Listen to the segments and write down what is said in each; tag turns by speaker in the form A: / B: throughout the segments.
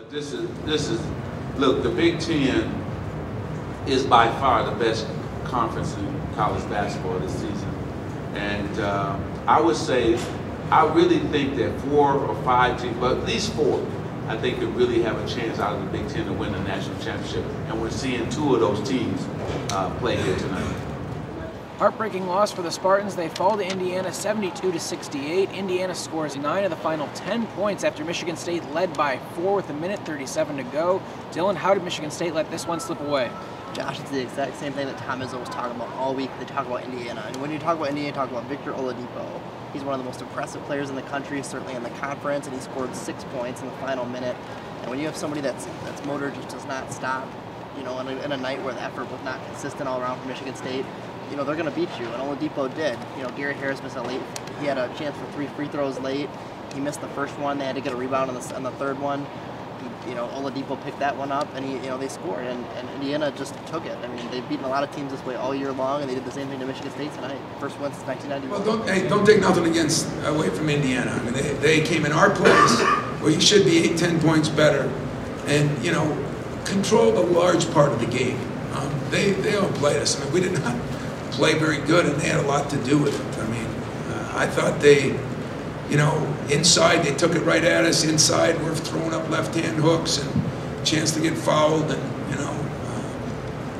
A: But this is look, the Big Ten is by far the best conference in college basketball this season, and I would say I really think that 4 or 5 teams, but at least 4, I think could really have a chance out of the Big Ten to win the national championship, and we're seeing 2 of those teams play here tonight.
B: Heartbreaking loss for the Spartans. They fall to Indiana 72-68. Indiana scores 9 of the final 10 points after Michigan State led by 4 with 1:37 to go. Dillon, how did Michigan State let this one slip away?
C: Josh, it's the exact same thing that Tom Izzo was talking about all week. They talk about Indiana. And when you talk about Indiana, you talk about Victor Oladipo. He's one of the most impressive players in the country, certainly in the conference, and he scored 6 points in the final minute. And when you have somebody that's motor just does not stop, you know, in a night where the effort was not consistent all around for Michigan State, you know, they're going to beat you, and Oladipo did. You know, Gary Harris missed he had a chance for 3 free throws late. He missed the first one. They had to get a rebound on the third one. You know, Oladipo picked that one up, and they scored, and Indiana just took it. I mean, they've beaten a lot of teams this way all year long, and they did the same thing to Michigan State tonight. First win since 1991.
D: Well, don't take nothing away from Indiana. I mean, they came in our place where you should be 8-10 points better, and you know, controlled a large part of the game. They outplayed us. I mean, we did not play very good, and they had a lot to do with it. I mean, I thought they, you know, inside they took it right at us. Inside we're throwing up left-hand hooks and a chance to get fouled, and you know,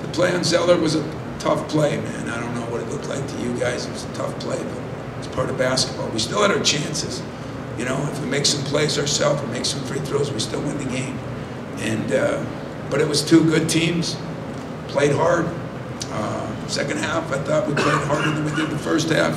D: the play on Zeller was a tough play, man. I don't know what it looked like to you guys. It was a tough play, but it's part of basketball. We still had our chances. You know, if we make some plays ourselves, we make some free throws, we still win the game. And but it was 2 good teams, played hard. Second half, I thought we played harder than we did the first half.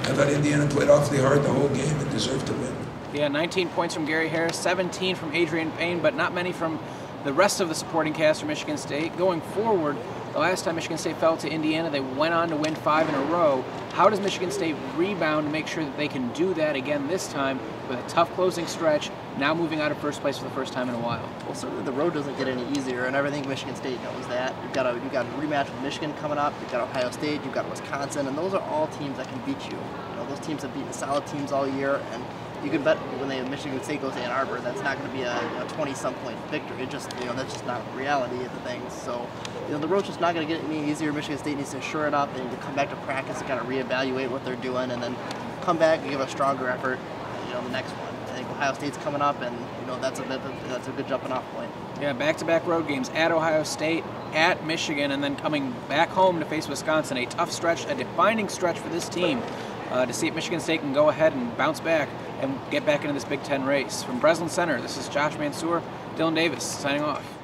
D: I thought Indiana played awfully hard the whole game and deserved to win.
B: Yeah, 19 points from Gary Harris, 17 from Adrian Payne, but not many from the rest of the supporting cast for Michigan State. Going forward, the last time Michigan State fell to Indiana, they went on to win 5 in a row. How does Michigan State rebound to make sure that they can do that again this time with a tough closing stretch, now moving out of first place for the first time in a while?
C: Well, certainly the road doesn't get any easier, and I think Michigan State knows that. You've got a rematch with Michigan coming up. You've got Ohio State. You've got Wisconsin, and those are all teams that can beat you. You know, those teams have beaten solid teams all year, and you can bet when Michigan State goes to Ann Arbor, that's not going to be a 20-some point victory. It just, you know, that's just not reality of the things. So, you know, the road's just not going to get any easier. Michigan State needs to shore it up. They need to come back to practice and kind of reevaluate what they're doing, and then come back and give a stronger effort, you know, the next one. I think Ohio State's coming up, and you know that's a good jumping off point.
B: Yeah, back-to-back road games at Ohio State, at Michigan, and then coming back home to face Wisconsin. A tough stretch, a defining stretch for this team to see if Michigan State can go ahead and bounce back and get back into this Big Ten race. From Breslin Center, this is Josh Mansour, Dillon Davis signing off.